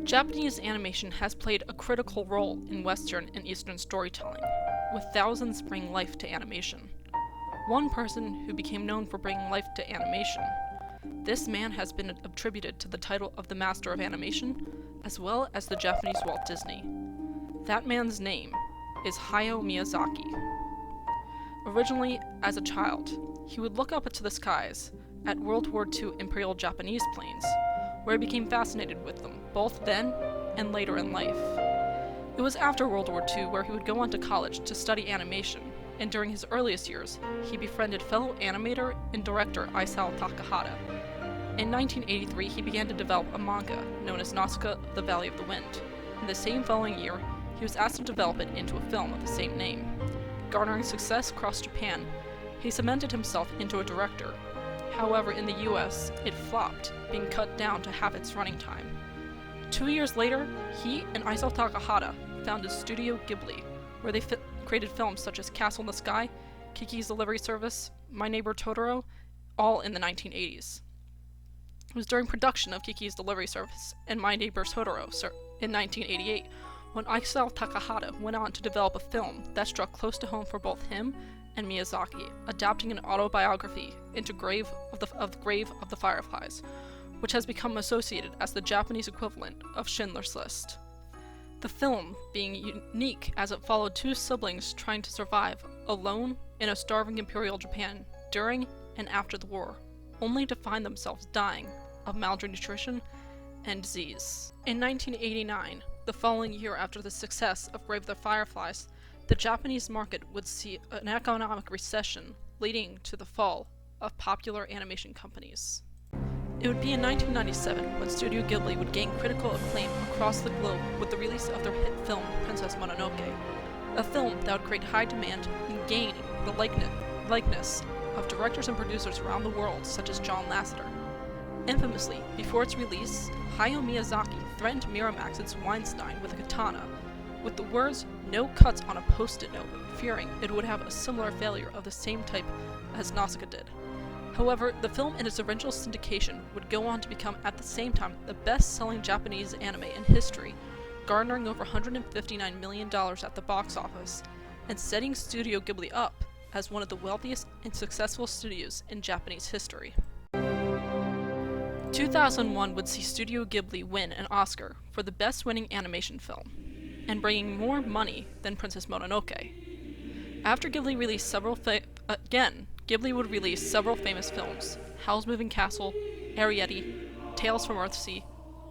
Japanese animation has played a critical role in Western and Eastern storytelling, with thousands bringing life to animation. One person who became known for bringing life to animation. This man has been attributed to the title of the Master of Animation, as well as the Japanese Walt Disney. That man's name is Hayao Miyazaki. Originally, as a child, he would look up into the skies at World War II Imperial Japanese planes, where he became fascinated with them, both then and later in life. It was after World War II where he would go on to college to study animation, and during his earliest years, he befriended fellow animator and director Isao Takahata. In 1983, he began to develop a manga known as Nausicaa of the Valley of the Wind. In the same following year, he was asked to develop it into a film of the same name. Garnering success across Japan, he cemented himself into a director. However, in the US, it flopped, being cut down to half its running time. 2 years later, he and Isao Takahata founded Studio Ghibli, where they created films such as Castle in the Sky, Kiki's Delivery Service, My Neighbor Totoro, all in the 1980s. It was during production of Kiki's Delivery Service and My Neighbor Totoro in 1988 when Isao Takahata went on to develop a film that struck close to home for both him and Miyazaki, adapting an autobiography into Grave of the Fireflies, which has become associated as the Japanese equivalent of Schindler's List. The film being unique as it followed two siblings trying to survive alone in a starving Imperial Japan during and after the war, only to find themselves dying of malnutrition and disease. In 1989, the following year after the success of Grave of the Fireflies, the Japanese market would see an economic recession leading to the fall of popular animation companies. It would be in 1997 when Studio Ghibli would gain critical acclaim across the globe with the release of their hit film Princess Mononoke, a film that would create high demand and gain the likeness of directors and producers around the world such as John Lasseter. Infamously, before its release, Hayao Miyazaki threatened Miramax's Weinstein with a katana, with the words "no cuts" on a post-it note, fearing it would have a similar failure of the same type as Nausicaa did. However, the film and its eventual syndication would go on to become at the same time the best-selling Japanese anime in history, garnering over $159 million at the box office, and setting Studio Ghibli up as one of the wealthiest and successful studios in Japanese history. 2001 would see Studio Ghibli win an Oscar for the Best Winning Animation Film, and bringing more money than Princess Mononoke. After Ghibli released Ghibli would release several famous films: Howl's Moving Castle, Arrietty, Tales from Earthsea,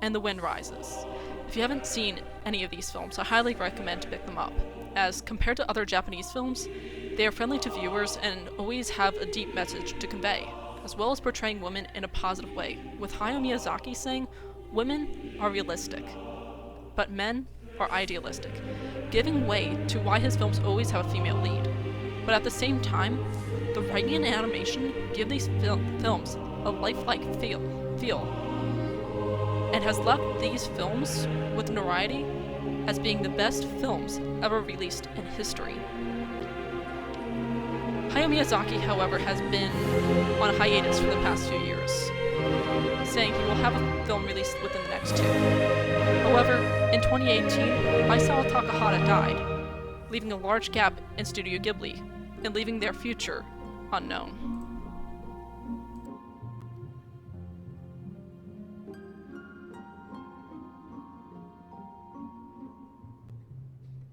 and The Wind Rises. If you haven't seen any of these films, I highly recommend to pick them up, as compared to other Japanese films, they are friendly to viewers and always have a deep message to convey, as well as portraying women in a positive way, with Hayao Miyazaki saying, "Women are realistic, but men are idealistic," giving way to why his films always have a female lead. But at the same time, the writing and animation give these films a lifelike feel, and has left these films with notoriety as being the best films ever released in history. Hayao Miyazaki, however, has been on a hiatus for the past few years, saying he will have a film released within the next 2. However, in 2018, Isao Takahata died, leaving a large gap in Studio Ghibli, and leaving their future unknown.